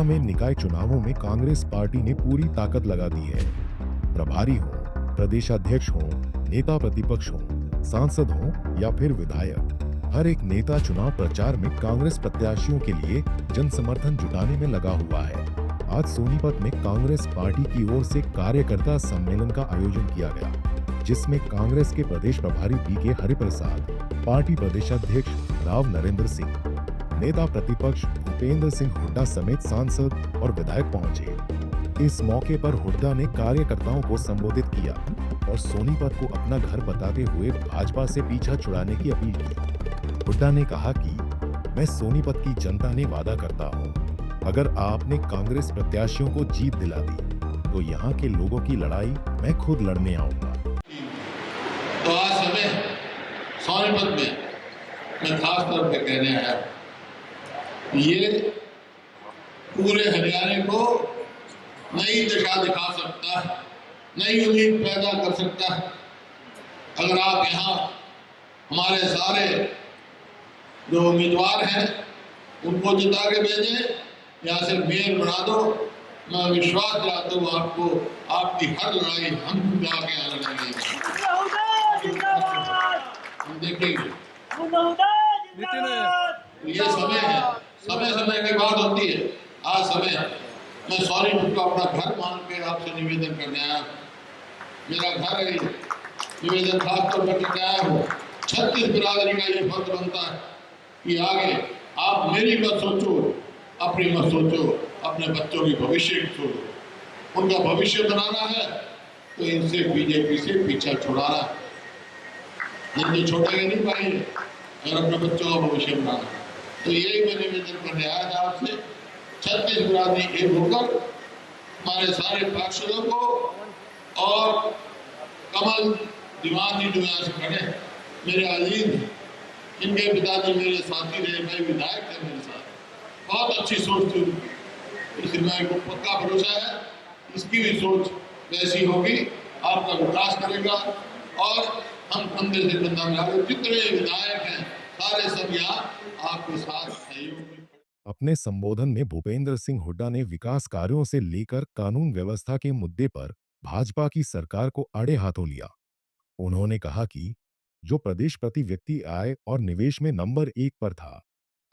में निकाय चुनावों में कांग्रेस पार्टी ने पूरी ताकत लगा दी है। प्रभारी हो, प्रदेशाध्यक्ष हो, नेता प्रतिपक्ष हो, सांसद हो या फिर विधायक, हर एक नेता चुनाव प्रचार में कांग्रेस प्रत्याशियों के लिए जन समर्थन जुटाने में लगा हुआ है। आज सोनीपत में कांग्रेस पार्टी की ओर से कार्यकर्ता सम्मेलन का आयोजन किया गया, जिसमें कांग्रेस के प्रदेश प्रभारी बी.के. हरिप्रसाद, पार्टी प्रदेशाध्यक्ष राव नरेंद्र सिंह, नेता प्रतिपक्ष भूपेंद्र सिंह हुड्डा समेत सांसद और विधायक पहुंचे। इस मौके पर हुड्डा ने कार्यकर्ताओं को संबोधित किया और सोनीपत को अपना घर बताते हुए भाजपा से पीछा छुड़ाने की अपील की। हुड्डा ने कहा कि मैं सोनीपत की जनता ने वादा करता हूं, अगर आपने कांग्रेस प्रत्याशियों को जीत दिला दी तो यहाँ के लोगों की लड़ाई मैं खुद लड़ने आऊंगा। तो आज हमें सोनीपत में मैं खास तौर पे कहने आया, ये पूरे हरियाणा को नई दिशा दिखा सकता है, नई उम्मीद पैदा कर सकता है। अगर आप यहाँ हमारे सारे जो उम्मीदवार हैं उनको जिता के भेजें या सिर्फ मेयर बना दो, मैं विश्वास दिलाता हूँ आपको, आपकी हर लड़ाई हम जाके आ लड़ेंगे, हम देखेंगे। ये समय है, समय समय की बात होती है। आज समय मैं सोनीपत को अपना घर मान के आपसे निवेदन करने आया, मेरा घर है, निवेदन खास तौर पर करने आया हूँ। 36 बिरादरी का ये फर्ज बनता है कि आगे आप मेरी मत सोचो, अपनी मत सोचो, अपने बच्चों की भविष्य की सोचो। उनका भविष्य बनाना है तो इनसे बीजेपी से पीछा छुड़ाना है, जिनके छोड़ेंगे नहीं पाएंगे और अपने बच्चों का भविष्य बनाना। तो यही मैं निवेदन करने आया था आपसे। 36 बिरादरी एक होकर हमारे सारे पार्षदों को और कमल दीवान जी जो यहाँ से खड़े, मेरे अजीज, इनके पिताजी मेरे साथी रहे, मैं विधायक थे मेरे साथ, बहुत अच्छी सोच थी उनकी। इसलिए मैं को पक्का भरोसा है इसकी भी सोच वैसी होगी, आपका विकास करेगा और हम कंधे से कंधा मिलाकर जितने विधायक हैं सारे सब यहाँ आपके साथ सहयोग। अपने संबोधन में भूपेंद्र सिंह हुड्डा ने विकास कार्यों से लेकर कानून व्यवस्था के मुद्दे पर भाजपा की सरकार को आड़े हाथों लिया। उन्होंने कहा कि जो प्रदेश प्रति व्यक्ति आय और निवेश में नंबर 1 पर था,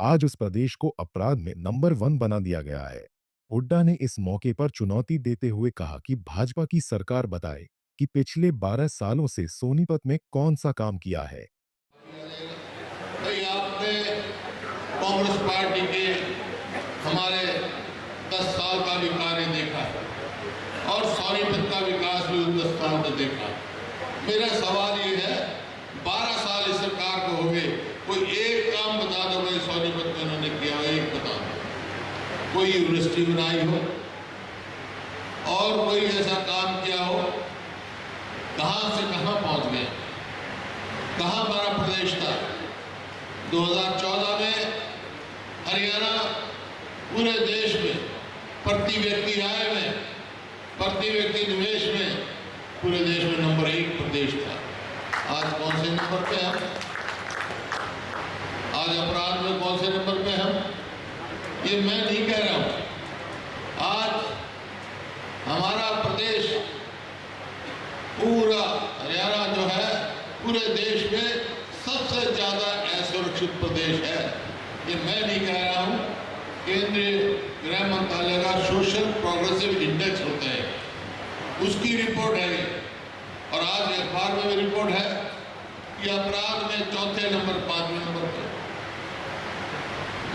आज उस प्रदेश को अपराध में नंबर 1 बना दिया गया है। हुड्डा ने इस मौके पर चुनौती देते हुए कहा कि भाजपा की सरकार बताए कि पिछले 12 सालों से सोनीपत में कौन सा काम किया है। आपने कांग्रेस पार्टी के हमारे 10 साल का भी कार्य देखा है और सोनीपत का विकास भी 10 साल में देखा। मेरा सवाल ये है, 12 साल इस सरकार को हो गए, कोई एक काम बता दो भाई सोनीपत में उन्होंने किया, एक बता दो। कोई यूनिवर्सिटी बनाई हो और कोई ऐसा काम किया हो, कहां से कहां पहुंच गए, कहां हमारा प्रदेश था। 2014 में हरियाणा पूरे देश में प्रति व्यक्ति आय में, प्रति व्यक्ति निवेश में पूरे देश में नंबर 1 प्रदेश था। आज कौन से नंबर पे हम? आज अपराध में कौन से नंबर पे हम? ये मैं नहीं कह रहा हूं। आज हमारा प्रदेश पूरा हरियाणा जो है पूरे देश में सबसे ज्यादा असुरक्षित प्रदेश है। ये मैं नहीं कह रहा हूं, केंद्रीय गृह मंत्रालय का सोशल प्रोग्रेसिव इंडेक्स होता है, उसकी रिपोर्ट है और आज अखबार में भी रिपोर्ट है कि अपराध में चौथे नंबर 5वें नंबर पर,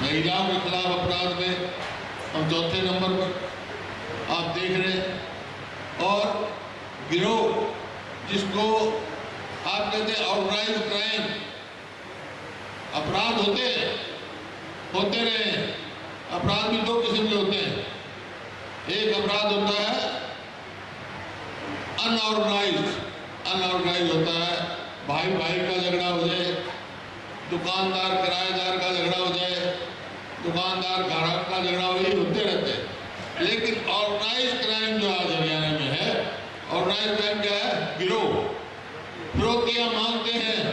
महिलाओं के खिलाफ अपराध में हम चौथे नंबर पर आप देख रहे हैं। और गिरोह जिसको आप कहते हैं ऑर्गेनाइज्ड क्राइम, अपराध होते रहे। अपराध भी 2 किस्म के होते हैं। एक अपराध होता है अनऑर्गेनाइज्ड होता है, भाई भाई का झगड़ा हो जाए, दुकानदार किराएदार का झगड़ा हो जाए, दुकानदार ग्राहक का झगड़ा हो, ये होते रहते हैं। लेकिन ऑर्गेनाइज्ड क्राइम जो आज हरियाणा में है, ऑर्गेनाइज्ड क्राइम क्या है? गिरोह, फिरौतियां मांगते हैं,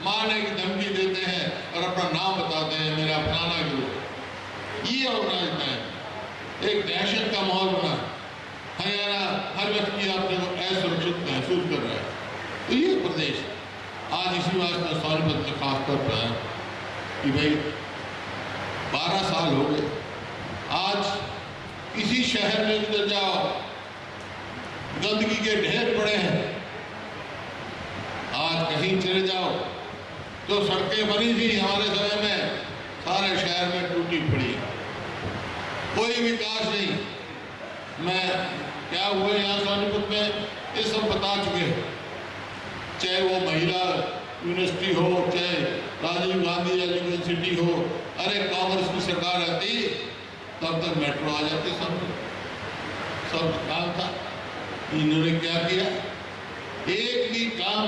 मारने की धमकी देते हैं और अपना नाम बताते हैं, मेरा फलाना गिरोह। ये ऑर्गेनाइज्ड क्राइम। एक दहशत का माहौल बना, हरियाणा हर व्यक्ति अपने को असुरक्षित महसूस कर रहा है। तो ये प्रदेश आज इसी वास्ते सोनीपत में खास तौर पर है कि भाई 12 साल हो गए, आज किसी शहर में उधर जाओ गंदगी के ढेर पड़े हैं। आज कहीं चले जाओ जो सड़कें बनी थी हमारे समय में सारे शहर में टूटी पड़ी, कोई विकास नहीं। मैं क्या हुए यहाँ सोनीपत में ये सब बता चुके हैं, चाहे वो महिला यूनिवर्सिटी हो, चाहे राजीव गांधी यूनिवर्सिटी हो। अरे कांग्रेस की सरकार रहती तब तक मेट्रो आ जाती, सब काम था। इन्होंने क्या किया, एक भी काम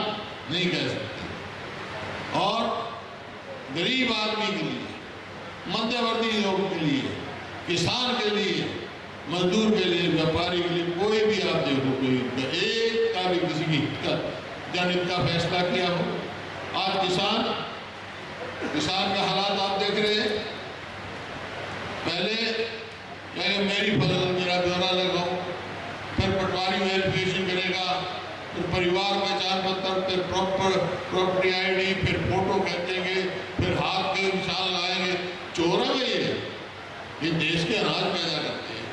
नहीं कर सकते। और गरीब आदमी के लिए, मध्यवर्ती लोगों के लिए, किसान के लिए, मजदूर के लिए, व्यापारी के लिए, कोई भी आप देखो, कोई एक का भी किसी की जनहित का फैसला किया हो। आज किसान का हालात आप देख रहे हैं। पहले मेरी फसल मेरा ब्यौरा लगाओ, फिर पटवारी वेरिफिकेशन करेगा, फिर परिवार पहचान पत्र, फिर प्रॉपर प्रॉपर्टी ID, फिर फोटो खींचेंगे, फिर हाथ के निशान लाएंगे। चोर है ये देश के अनाज पैदा करते हैं,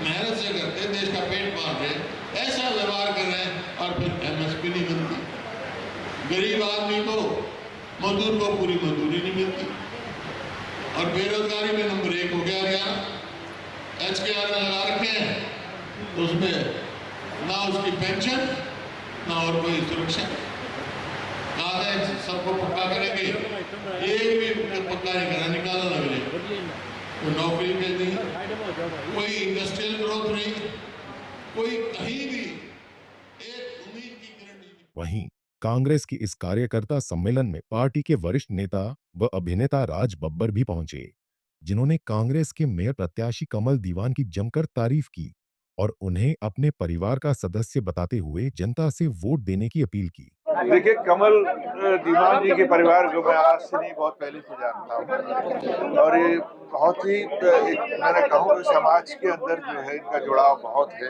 मेहनत से करते हैं, देश का पेट पाल रहे हैं, ऐसा व्यवहार कर रहे हैं। और फिर MSP नहीं मिलती, गरीब आदमी को, मजदूर को पूरी मजदूरी नहीं मिलती, और बेरोजगारी में नंबर 1 हो गया हरियाणा। HKR लगा रखे हैं, तो उसमें ना उसकी पेंशन ना और कोई सुरक्षा। कहा है सबको पक्का करेंगे, एक भी पक्का नहीं करा, निकाला ना मिले, कोई नौकरी मिल नहीं, कोई इंडस्ट्रियल ग्रोथ नहीं, कोई कहीं भी एक उम्मीद की किरण नहीं। वहीं कांग्रेस की इस कार्यकर्ता सम्मेलन में पार्टी के वरिष्ठ नेता व अभिनेता राज बब्बर भी पहुंचे, जिन्होंने कांग्रेस के मेयर प्रत्याशी कमल दीवान की जमकर तारीफ की और उन्हें अपने परिवार का सदस्य बताते हुए जनता से वोट देने की अपील की। देखिए, कमल दीवान जी के परिवार को मैं आज से नहीं, बहुत पहले से जानता हूँ, और ये बहुत ही मैंने कहूँ कि समाज के अंदर जो है इनका जुड़ाव बहुत है।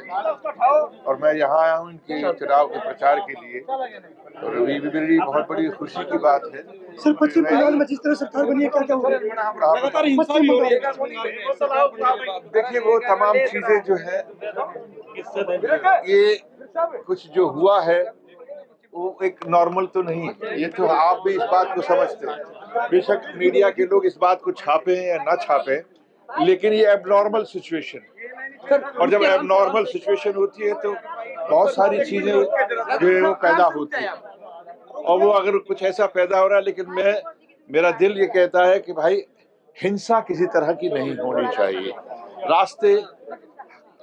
और मैं यहाँ आया हूँ इनके चुनाव के प्रचार के लिए, और अभी भी मेरी बहुत बड़ी खुशी की बात है। सर, पश्चिम बंगाल में जिस तरह सरकार बनी है, क्या लगातार हिंसा भी हो रही है। देखिए, वो तमाम चीजें जो है, ये कुछ जो हुआ है वो एक नॉर्मल तो नहीं है। ये तो आप भी इस बात को समझते हैं, बेशक मीडिया के लोग इस बात को छापे या ना छापे, लेकिन ये एबनॉर्मल सिचुएशन है। और जब एबनॉर्मल सिचुएशन होती है तो बहुत सारी चीजें जो है वो पैदा होती है, और वो अगर कुछ ऐसा पैदा हो रहा है, लेकिन मेरा दिल ये कहता है कि भाई हिंसा किसी तरह की नहीं होनी चाहिए। रास्ते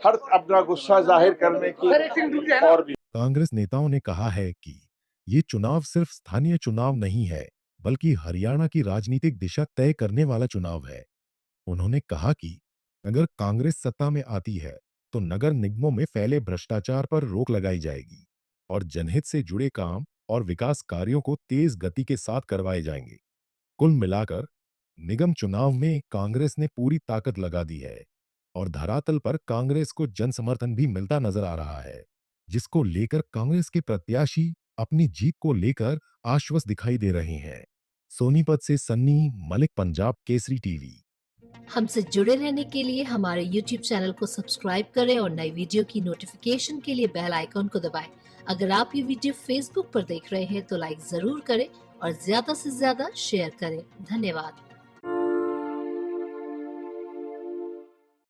हर अपना गुस्सा जाहिर करने की और भी। कांग्रेस नेताओं ने कहा है कि ये चुनाव सिर्फ स्थानीय चुनाव नहीं है, बल्कि हरियाणा की राजनीतिक दिशा तय करने वाला चुनाव है। उन्होंने कहा कि अगर कांग्रेस सत्ता में आती है तो नगर निगमों में फैले भ्रष्टाचार पर रोक लगाई जाएगी और जनहित से जुड़े काम और विकास कार्यों को तेज गति के साथ करवाए जाएंगे। कुल मिलाकर निगम चुनाव में कांग्रेस ने पूरी ताकत लगा दी है और धरातल पर कांग्रेस को जन समर्थन भी मिलता नजर आ रहा है, जिसको लेकर कांग्रेस के प्रत्याशी अपनी जीत को लेकर आश्वस्त दिखाई दे रहे हैं। सोनीपत से सन्नी मलिक, पंजाब केसरी टीवी। हमसे जुड़े रहने के लिए हमारे YouTube चैनल को सब्सक्राइब करें और नई वीडियो की नोटिफिकेशन के लिए बेल आइकॉन को दबाएं। अगर आप ये वीडियो Facebook पर देख रहे हैं तो लाइक जरूर करें और ज्यादा से ज्यादा शेयर करें। धन्यवाद।